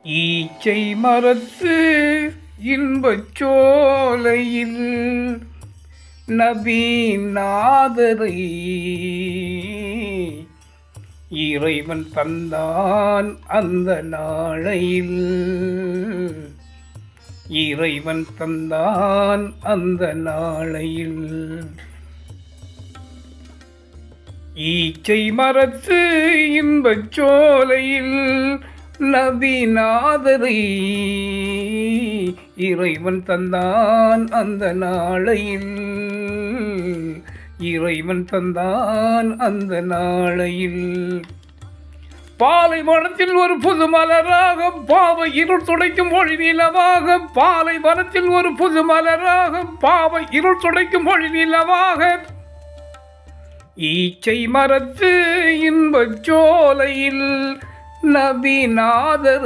ஈச்சை மரத்து இன்பச் சோலையில் நபிநாதரை இறைவன் தந்தான் அந்த நாளையில். இறைவன் தந்தான் அந்த நாளையில். ஈச்சை மரத்து இன்பச் சோலையில் நபிநாதரை இறைவன் தந்தான் அந்த நாளையில். இறைவன் தந்தான் அந்த நாளையில். பாலைவனத்தில் ஒரு புது மலராக பாவை இருள் துடைக்கும் மொழி நிலவாக. பாலைவனத்தில் ஒரு புது மலராக பாவை இருள் துடைக்கும் மொழி நிலவாக. ஈச்சை மரத்து இன்பச் சோலையில் நபிநாதரை